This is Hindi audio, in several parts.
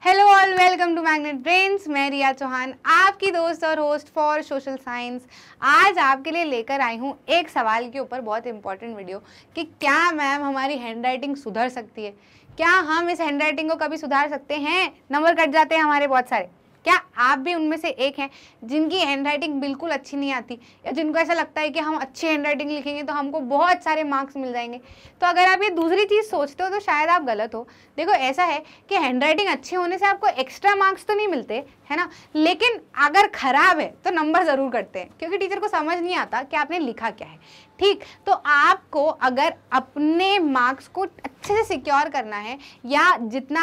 Hello all, welcome to magnet brains. मैं रिया चौहान, आपकी दोस्त और होस्ट फॉर सोशल साइंस। आज आपके लिए लेकर आई हूँ एक सवाल के ऊपर बहुत इंपॉर्टेंट वीडियो कि क्या मैम हमारी हैंडराइटिंग सुधर सकती है? क्या हम इस हैंडराइटिंग को कभी सुधार सकते हैं? नंबर कट जाते हैं हमारे बहुत सारे। क्या आप भी उनमें से एक हैं जिनकी हैंडराइटिंग बिल्कुल अच्छी नहीं आती, या जिनको ऐसा लगता है कि हम अच्छी हैंडराइटिंग लिखेंगे तो हमको बहुत सारे मार्क्स मिल जाएंगे? तो अगर आप ये दूसरी चीज़ सोचते हो तो शायद आप गलत हो। देखो, ऐसा है कि हैंडराइटिंग अच्छी होने से आपको एक्स्ट्रा मार्क्स तो नहीं मिलते, है ना, लेकिन अगर खराब है तो नंबर ज़रूर कटते हैं, क्योंकि टीचर को समझ नहीं आता कि आपने लिखा क्या है। ठीक, तो आपको अगर अपने मार्क्स को अच्छे से सिक्योर करना है, या जितना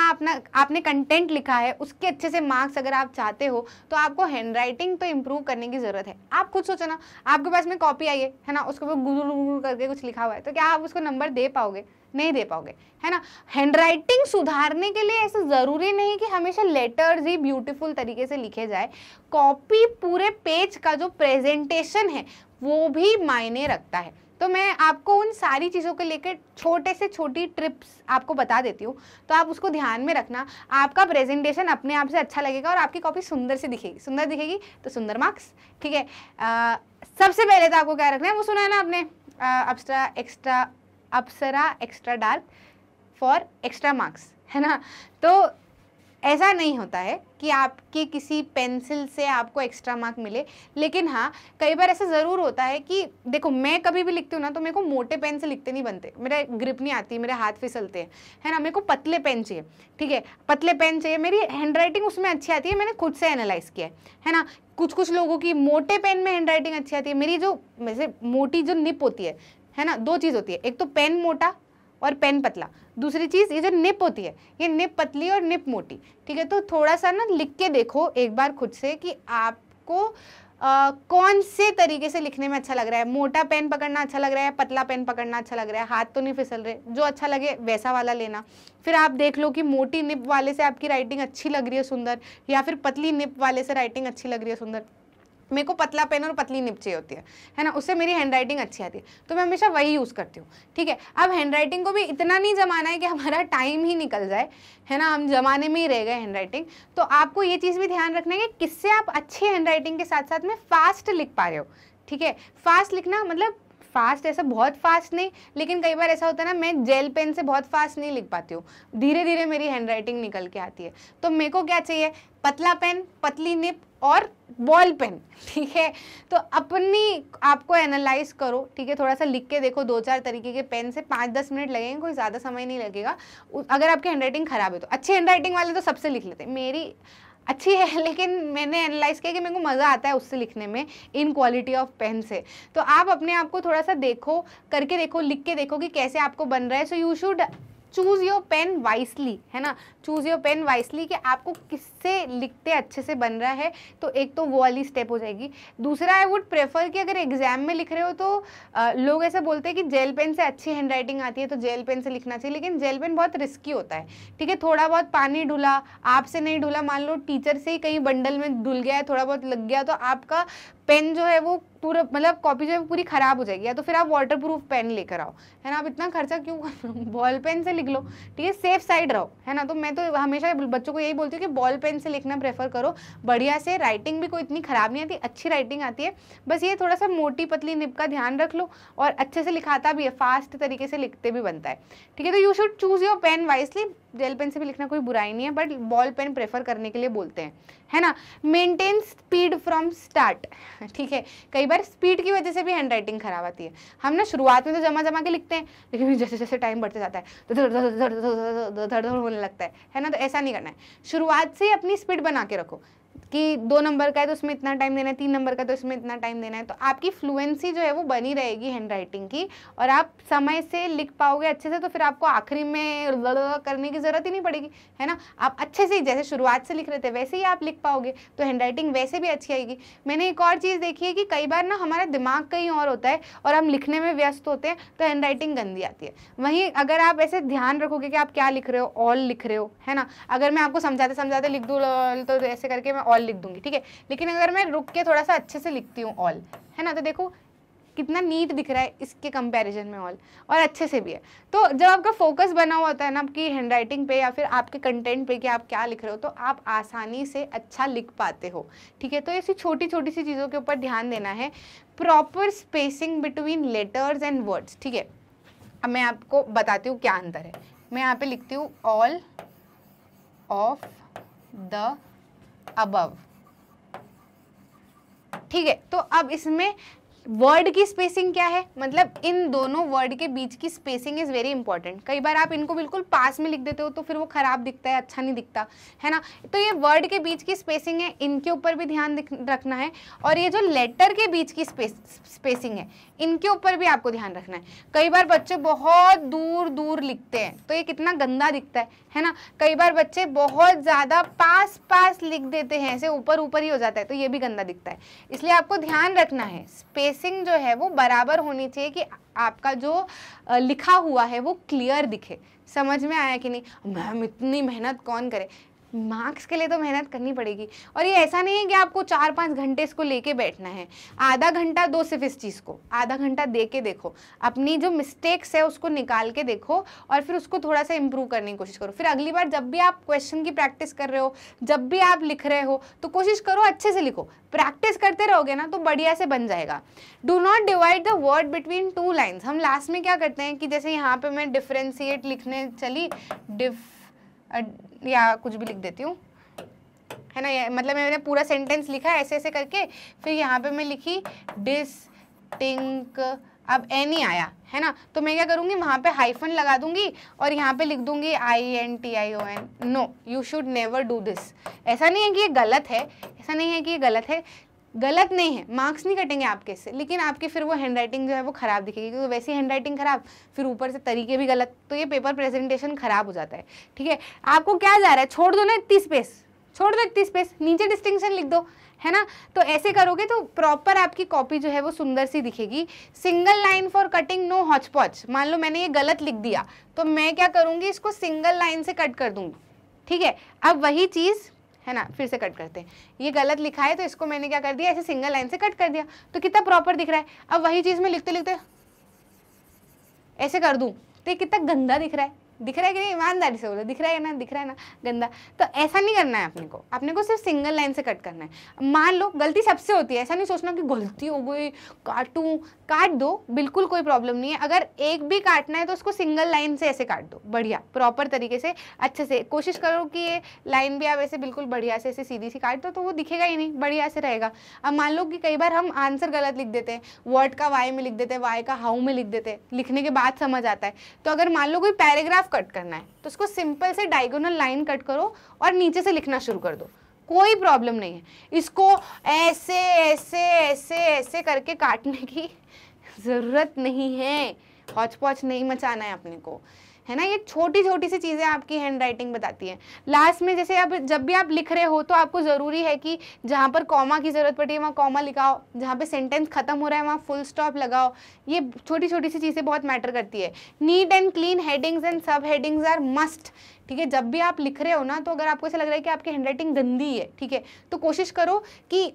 आपने कंटेंट लिखा है उसके अच्छे से मार्क्स अगर आप चाहते हो, तो आपको हैंडराइटिंग तो इम्प्रूव करने की ज़रूरत है। आप खुद सोचो ना, आपके पास में कॉपी आई है ना, उसके ऊपर गुरु गुरु करके कुछ लिखा हुआ है, तो क्या आप उसको नंबर दे पाओगे? नहीं दे पाओगे, है ना। हैंडराइटिंग सुधारने के लिए ऐसा ज़रूरी नहीं कि हमेशा लेटर्स ही ब्यूटीफुल तरीके से लिखे जाए। कॉपी, पूरे पेज का जो प्रेजेंटेशन है वो भी मायने रखता है। तो मैं आपको उन सारी चीज़ों को लेकर छोटे से छोटी ट्रिप्स आपको बता देती हूँ, तो आप उसको ध्यान में रखना। आपका प्रेजेंटेशन अपने आप से अच्छा लगेगा और आपकी कॉपी सुंदर से दिखेगी। सुंदर दिखेगी तो सुंदर मार्क्स। ठीक है, सबसे पहले तो आपको क्या रखना है, वो सुना है ना आपने, Apsara extra dark for extra marks, है ना। तो ऐसा नहीं होता है कि आपकी किसी पेंसिल से आपको एक्स्ट्रा मार्क मिले, लेकिन हाँ, कई बार ऐसा ज़रूर होता है कि देखो, मैं कभी भी लिखती हूँ ना तो मेरे को मोटे पेन से लिखते नहीं बनते, मेरा ग्रिप नहीं आती, मेरे हाथ फिसलते हैं, है ना। मेरे को पतले पेन चाहिए, ठीक है, पतले पेन चाहिए। मेरी हैंडराइटिंग उसमें अच्छी आती है, मैंने खुद से एनालाइज किया है ना। कुछ लोगों की मोटे पेन में हैंडराइटिंग अच्छी आती है। मेरी जो वैसे मोटी जो निप होती है ना, दो चीज़ होती है, एक तो पेन मोटा और पेन पतला, दूसरी चीज़ ये जो निप होती है, ये निप पतली और निप मोटी। ठीक है, तो थोड़ा सा ना लिख के देखो एक बार खुद से कि आपको कौन से तरीके से लिखने में अच्छा लग रहा है। मोटा पेन पकड़ना अच्छा लग रहा है, पतला पेन पकड़ना अच्छा लग रहा है, हाथ तो नहीं फिसल रहे, जो अच्छा लगे वैसा वाला लेना। फिर आप देख लो कि मोटी निप वाले से आपकी राइटिंग अच्छी लग रही है, सुंदर, या फिर पतली निप वाले से राइटिंग अच्छी लग रही है, सुंदर। मेरे को पतला पेन और पतली निप चाहिए होती है ना, उससे मेरी हैंडराइटिंग अच्छी आती है, तो मैं हमेशा वही यूज़ करती हूँ। ठीक है, अब हैंडराइटिंग को भी इतना नहीं जमाना है कि हमारा टाइम ही निकल जाए, है ना, हम जमाने में ही रह गए हैंडराइटिंग। तो आपको ये चीज़ भी ध्यान रखना है कि किससे आप अच्छी हैंडराइटिंग के साथ साथ में फास्ट लिख पा रहे हो। ठीक है, फास्ट लिखना मतलब फास्ट ऐसा बहुत फास्ट नहीं, लेकिन कई बार ऐसा होता है ना, मैं जेल पेन से बहुत फास्ट नहीं लिख पाती हूँ, धीरे धीरे मेरी हैंडराइटिंग निकल के आती है। तो मेरे को क्या चाहिए, पतला पेन, पतली निप और बॉल पेन। ठीक है, तो अपनी आपको एनालाइज करो। ठीक है, थोड़ा सा लिख के देखो, 2-4 तरीके के पेन से 5-10 मिनट लगेंगे, कोई ज़्यादा समय नहीं लगेगा। अगर आपकी हैंडराइटिंग खराब है तो, अच्छी हैंडराइटिंग वाले तो सबसे लिख लेते हैं, मेरी अच्छी है, लेकिन मैंने एनालाइज किया कि मेरे को मज़ा आता है उससे लिखने में, इन क्वालिटी ऑफ पेन से। तो आप अपने आप को थोड़ा सा देखो, करके देखो, लिख के देखो कि कैसे आपको बन रहा है। So you should choose your pen wisely, है ना, चूज़ योर पेन वाइसली कि आपको किससे लिखते अच्छे से बन रहा है। तो एक तो वो वाली स्टेप हो जाएगी। दूसरा, आई वुड प्रेफर कि अगर एग्जाम में लिख रहे हो तो लोग ऐसा बोलते हैं कि जेल पेन से अच्छी हैंडराइटिंग आती है, तो जेल पेन से लिखना चाहिए, लेकिन जेल पेन बहुत रिस्की होता है। ठीक है, थोड़ा बहुत पानी धुला, आपसे नहीं धुला, मान लो टीचर से ही कहीं बंडल में धुल गया है, थोड़ा बहुत लग गया, तो आपका पेन जो है वो पूरा, मतलब कॉपी जो है पूरी खराब हो जाएगी। या तो फिर आप वाटर प्रूफ पेन लेकर आओ, है ना। आप इतना खर्चा क्यों कर रहे हो, बॉल पेन से लिख लो, ठीक है, सेफ साइड रहो, है ना। तो मैं तो हमेशा बच्चों को यही बोलती हूँ कि बॉल पेन से लिखना प्रेफर करो, बढ़िया से। राइटिंग भी कोई इतनी खराब नहीं आती, अच्छी राइटिंग आती है। बस ये थोड़ा सा मोटी पतली निप का ध्यान रख लो, और अच्छे से लिखाता भी है, फास्ट तरीके से लिखते भी बनता है। ठीक है, तो you should choose your pen wisely. Gel pen से भी लिखना कोई बुराई नहीं है, बट बॉल पेन प्रेफर करने के लिए बोलते हैं, है ना। Maintain speed from start. ठीक है, कई बार स्पीड की वजह से भी हैंडराइटिंग खराब आती है। हम ना शुरुआत में तो जमा के लिखते हैं, लेकिन जैसे जैसे टाइम बढ़ते जाता है तो धड़ होने लगता है ना। तो ऐसा नहीं करना है, शुरुआत से ही अपनी स्पीड बना के रखो कि 2 नंबर का है तो उसमें इतना टाइम देना है, 3 नंबर का तो इसमें इतना टाइम देना है। तो आपकी फ्लुएंसी जो है वो बनी रहेगी हैंडराइटिंग की, और आप समय से लिख पाओगे अच्छे से। तो फिर आपको आखिरी में करने की ज़रूरत ही नहीं पड़ेगी, है ना। आप अच्छे से जैसे शुरुआत से लिख रहे थे वैसे ही आप लिख पाओगे, तो हैंडराइटिंग वैसे भी अच्छी आएगी। मैंने एक और चीज़ देखी है कि कई बार ना हमारा दिमाग कहीं और होता है और हम लिखने में व्यस्त होते हैं, तो हैंडराइटिंग गंदी आती है। वहीं अगर आप ऐसे ध्यान रखोगे कि आप क्या लिख रहे हो, ऑल लिख रहे हो, है ना। अगर मैं आपको समझाते समझाते लिख दूँ तो ऐसे करके मैं ऑल लिख दूंगी, ठीक है, लेकिन अगर मैं रुक के थोड़ा सा अच्छे से लिखती हूँ ऑल, है ना, तो देखो कितना नीट दिख रहा है इसके कंपैरिजन में और अच्छे से भी है। तो जब आपका फोकस बना हुआ होता है ना आपकी हैंडराइटिंग पे या फिर आपके कंटेंट पे कि आप क्या लिख रहे हो, तो आप आसानी से अच्छा लिख पाते हो, ठीक है। तो ऐसी छोटी छोटी सी चीज़ों के ऊपर ध्यान देना है। Proper spacing between letters and words, ठीक है। अब मैं आपको बताती हूँ क्या अंतर है। मैं यहाँ पे लिखती हूँ ऑल ऑफ द अबव, ठीक है। तो अब इसमें वर्ड की स्पेसिंग क्या है, मतलब इन दोनों वर्ड के बीच की स्पेसिंग इज वेरी इंपॉर्टेंट। कई बार आप इनको बिल्कुल पास में लिख देते हो तो फिर वो खराब दिखता है, अच्छा नहीं दिखता है ना। तो ये वर्ड के बीच की स्पेसिंग है, इनके ऊपर भी ध्यान रखना है। और ये जो लेटर के बीच की स्पेसिंग है, इनके ऊपर भी आपको ध्यान रखना है। कई बार बच्चे बहुत दूर दूर लिखते हैं तो ये कितना गंदा दिखता है ना। कई बार बच्चे बहुत ज़्यादा पास पास लिख देते हैं, ऐसे ऊपर ऊपर ही हो जाता है, तो ये भी गंदा दिखता है। इसलिए आपको ध्यान रखना है, स्पेसिंग जो है वो बराबर होनी चाहिए कि आपका जो लिखा हुआ है वो क्लियर दिखे। समझ में आया कि नहीं। मैम इतनी मेहनत कौन करे, मार्क्स के लिए तो मेहनत करनी पड़ेगी। और ये ऐसा नहीं है कि आपको 4-5 घंटे इसको लेके बैठना है, आधा घंटा दो सिर्फ इस चीज़ को, आधा घंटा दे के देखो, अपनी जो मिस्टेक्स है उसको निकाल के देखो और फिर उसको थोड़ा सा इंप्रूव करने की कोशिश करो। फिर अगली बार जब भी आप क्वेश्चन की प्रैक्टिस कर रहे हो, जब भी आप लिख रहे हो, तो कोशिश करो अच्छे से लिखो। प्रैक्टिस करते रहोगे ना तो बढ़िया से बन जाएगा। Do not divide the word between 2 lines. हम लास्ट में क्या करते हैं कि जैसे यहाँ पे मैं डिफ्रेंशिएट लिखने चली, या कुछ भी लिख देती हूँ, है ना। मतलब मैंने पूरा सेंटेंस लिखा ऐसे ऐसे करके, फिर यहाँ पे मैं लिखी डिस्टिंक, अब एन ही आया है ना, तो मैं क्या करूँगी वहाँ पे हाइफन लगा दूंगी और यहाँ पे लिख दूंगी INTION। No, you should never do this. ऐसा नहीं है कि ये गलत है, ऐसा नहीं है कि ये गलत है, गलत नहीं है, मार्क्स नहीं कटेंगे आपके इससे, लेकिन आपकी फिर वो हैंडराइटिंग जो है वो खराब दिखेगी, क्योंकि वैसी हैंडराइटिंग खराब, फिर ऊपर से तरीके भी गलत, तो ये पेपर प्रेजेंटेशन खराब हो जाता है, ठीक है। आपको क्या जा रहा है, छोड़ दो ना इतनी स्पेस, छोड़ दो इतनी स्पेस, नीचे डिस्टिंक्शन लिख दो, है ना। तो ऐसे करोगे तो प्रॉपर आपकी कॉपी जो है वो सुंदर सी दिखेगी। Single line for cutting, no hotch potch. मान लो मैंने ये गलत लिख दिया तो मैं क्या करूँगी, इसको सिंगल लाइन से कट कर दूंगी, ठीक है। अब वही चीज़ है ना, फिर से कट करते हैं, ये गलत लिखा है तो इसको मैंने क्या कर दिया, ऐसे सिंगल लाइन से कट कर दिया, तो कितना प्रॉपर दिख रहा है। अब वही चीज़ मैं लिखते लिखते ऐसे कर दूं तो ये कितना गंदा दिख रहा है, दिख रहा है कि नहीं, ईमानदारी से बोलो, दिख रहा है ना, दिख रहा है ना गंदा। तो ऐसा नहीं करना है अपने को सिर्फ सिंगल लाइन से कट करना है। मान लो गलती सबसे होती है, ऐसा नहीं सोचना कि गलती हो गई काटूं, काट दो, बिल्कुल कोई प्रॉब्लम नहीं है। अगर एक भी काटना है तो उसको सिंगल लाइन से ऐसे काट दो, बढ़िया प्रॉपर तरीके से, अच्छे से कोशिश करो कि ये लाइन भी आप ऐसे बिल्कुल बढ़िया से ऐसे सीधी सी काट दो, तो वो दिखेगा ही नहीं, बढ़िया से रहेगा। अब मान लो कि कई बार हम आंसर गलत लिख देते हैं, वर्ड का वाई में लिख देते हैं, वाई का हाउ में लिख देते हैं, लिखने के बाद समझ आता है। तो अगर मान लो कोई पैराग्राफ कट करना है तो उसको सिंपल से डायगोनल लाइन कट करो और नीचे से लिखना शुरू कर दो, कोई प्रॉब्लम नहीं है। इसको ऐसे ऐसे ऐसे ऐसे करके काटने की जरूरत नहीं है, हौच पौच नहीं मचाना है अपने को, है ना। ये छोटी छोटी सी चीज़ें आपकी हैंड राइटिंग बताती हैं। लास्ट में जैसे अब जब भी आप लिख रहे हो तो आपको ज़रूरी है कि जहाँ पर कॉमा की ज़रूरत पड़ी है वहाँ कॉमा लिखाओ, जहाँ पे सेंटेंस खत्म हो रहा है वहाँ फुल स्टॉप लगाओ। ये छोटी छोटी सी चीज़ें बहुत मैटर करती है। Neat and clean headings and सब हेडिंग्स आर मस्ट, ठीक है। जब भी आप लिख रहे हो ना, तो अगर आपको ऐसा लग रहा है कि आपकी हैंड राइटिंग गंदी है, ठीक है, तो कोशिश करो कि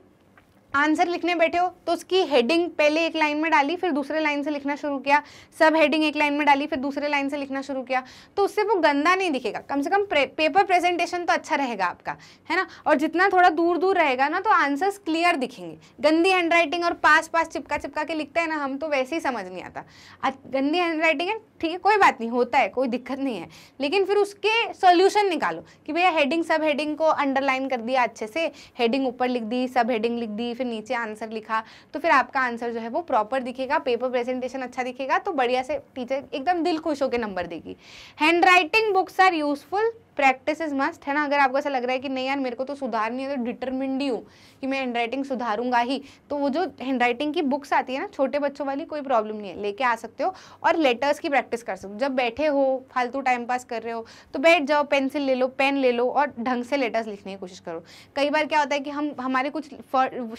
आंसर लिखने बैठे हो तो उसकी हेडिंग पहले एक लाइन में डाली, फिर दूसरे लाइन से लिखना शुरू किया, सब हेडिंग एक लाइन में डाली, फिर दूसरे लाइन से लिखना शुरू किया, तो उससे वो गंदा नहीं दिखेगा। कम से कम पेपर प्रेजेंटेशन तो अच्छा रहेगा आपका, है ना। और जितना थोड़ा दूर दूर रहेगा ना तो आंसर्स क्लियर दिखेंगे। गंदी हैंड राइटिंग और पास पास चिपका चिपका के लिखते हैं ना हम, तो वैसे ही समझ नहीं आता। गंदी हैंड राइटिंग है, ठीक है, कोई बात नहीं, होता है, कोई दिक्कत नहीं है, लेकिन फिर उसके सोल्यूशन निकालो कि भैया हेडिंग सब हेडिंग को अंडरलाइन कर दिया अच्छे से, हेडिंग ऊपर लिख दी, सब हेडिंग लिख दी, फिर नीचे आंसर लिखा, तो फिर आपका आंसर जो है वो प्रॉपर दिखेगा, पेपर प्रेजेंटेशन अच्छा दिखेगा, तो बढ़िया से टीचर एकदम दिल खुश होकर नंबर देगी। Handwriting books are useful, practice is must, है ना। अगर आपको ऐसा लग रहा है कि नहीं यार मेरे को तो सुधारनी है, तो डिटरमिन्ड ही हूँ कि मैं हैंड राइटिंग सुधारूंगा ही, तो वो जो हैंड राइटिंग की बुक्स आती है ना छोटे बच्चों वाली, कोई प्रॉब्लम नहीं है, लेके आ सकते हो और लेटर्स की प्रैक्टिस कर सकते हो। जब बैठे हो फालतू टाइम पास कर रहे हो तो बैठ जाओ, पेंसिल ले लो, पेन ले लो और ढंग से लेटर्स लिखने की कोशिश करो। कई बार क्या होता है कि हमारे कुछ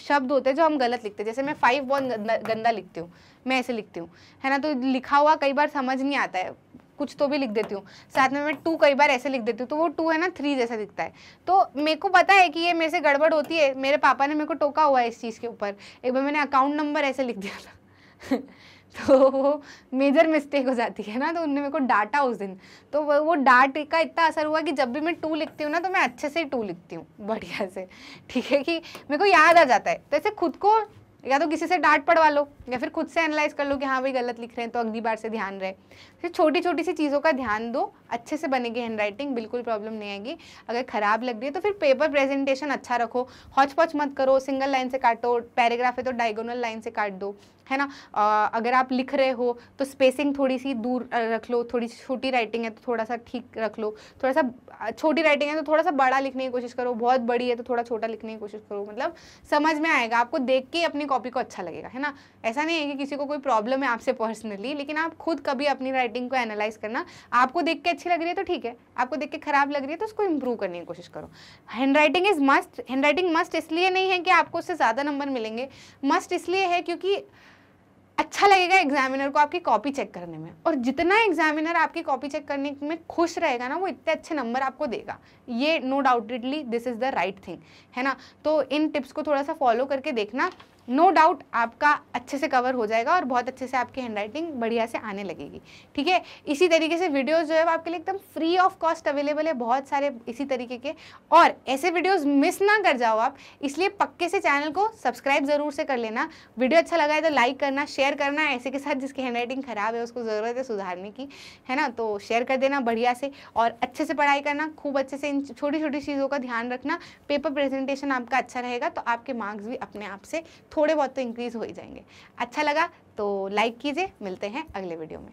शब्द होते हैं जो हम गलत लिखते हैं, जैसे मैं 5 बहुत गंदा लिखती हूँ, मैं ऐसे लिखती हूँ, है ना, तो लिखा हुआ कई बार समझ नहीं आता है, कुछ तो भी लिख देती हूँ, साथ में मैं 2 कई बार ऐसे लिख देती हूँ, तो वो 2 है ना 3 जैसा दिखता है। तो मेरे को पता है कि ये मेरे से गड़बड़ होती है, मेरे पापा ने मेरे को टोका हुआ है इस चीज़ के ऊपर। एक बार मैंने अकाउंट नंबर ऐसे लिख दिया था तो वो मेजर मिस्टेक हो जाती है ना, तो उनने मेरे को डांटा उस दिन। तो वो डांट का इतना असर हुआ कि जब भी मैं 2 लिखती हूँ ना, तो मैं अच्छे से ही 2 लिखती हूँ, बढ़िया से, ठीक है, कि मेरे को याद आ जाता है। तो ऐसे खुद को या तो किसी से डांट पड़वा लो या फिर खुद से एनालाइज कर लो कि हाँ भाई गलत लिख रहे हैं, तो अगली बार से ध्यान रहे। फिर छोटी छोटी सी चीज़ों का ध्यान दो, अच्छे से बनेगी हैंडराइटिंग, बिल्कुल प्रॉब्लम नहीं आएगी। अगर ख़राब लग रही है तो फिर पेपर प्रेजेंटेशन अच्छा रखो, हौच पौच मत करो, सिंगल लाइन से काटो, पैराग्राफ है तो डायगोनल लाइन से काट दो, है ना। अगर आप लिख रहे हो तो स्पेसिंग थोड़ी सी दूर रख लो, थोड़ी छोटी राइटिंग है तो थोड़ा सा ठीक रख लो, थोड़ा सा छोटी राइटिंग है तो थोड़ा सा बड़ा लिखने की कोशिश करो, बहुत बड़ी है तो थोड़ा छोटा लिखने की कोशिश करो, मतलब समझ में आएगा, आपको देख के अपनी कॉपी को अच्छा लगेगा, है ना। ऐसा नहीं है कि किसी को कोई प्रॉब्लम है आपसे पर्सनली, लेकिन आप खुद कभी अपनी राइटिंग को एनालाइज करना, आपको देख के अच्छी लग रही है तो ठीक है, आपको देख के खराब लग रही है तो उसको इंप्रूव करने की कोशिश करो। Handwriting is must. Handwriting must इसलिए नहीं है कि आपको उससे ज़्यादा नंबर मिलेंगे, मस्ट इसलिए है क्योंकि अच्छा लगेगा एग्जामिनर को आपकी कॉपी चेक करने में, और जितना एग्जामिनर आपकी कॉपी चेक करने में खुश रहेगा ना, वो इतने अच्छे नंबर आपको देगा। ये no doubtedly this is the right thing, है ना। तो इन टिप्स को थोड़ा सा फॉलो करके देखना, नो डाउट आपका अच्छे से कवर हो जाएगा और बहुत अच्छे से आपकी हैंडराइटिंग बढ़िया से आने लगेगी, ठीक है। इसी तरीके से वीडियोस जो है वो आपके लिए एकदम फ्री ऑफ कॉस्ट अवेलेबल है, बहुत सारे इसी तरीके के, और ऐसे वीडियोस मिस ना कर जाओ आप, इसलिए पक्के से चैनल को सब्सक्राइब ज़रूर से कर लेना। वीडियो अच्छा लगा है तो लाइक करना, शेयर करना, ऐसे के साथ जिसकी हैंडराइटिंग ख़राब है, उसको ज़रूरत है सुधारने की, है ना, तो शेयर कर देना बढ़िया से, और अच्छे से पढ़ाई करना, खूब अच्छे से इन छोटी छोटी चीज़ों का ध्यान रखना। पेपर प्रेजेंटेशन आपका अच्छा रहेगा तो आपके मार्क्स भी अपने आप से थोड़े बहुत तो इंक्रीज़ हो ही जाएंगे। अच्छा लगा तो लाइक कीजिए, मिलते हैं अगले वीडियो में।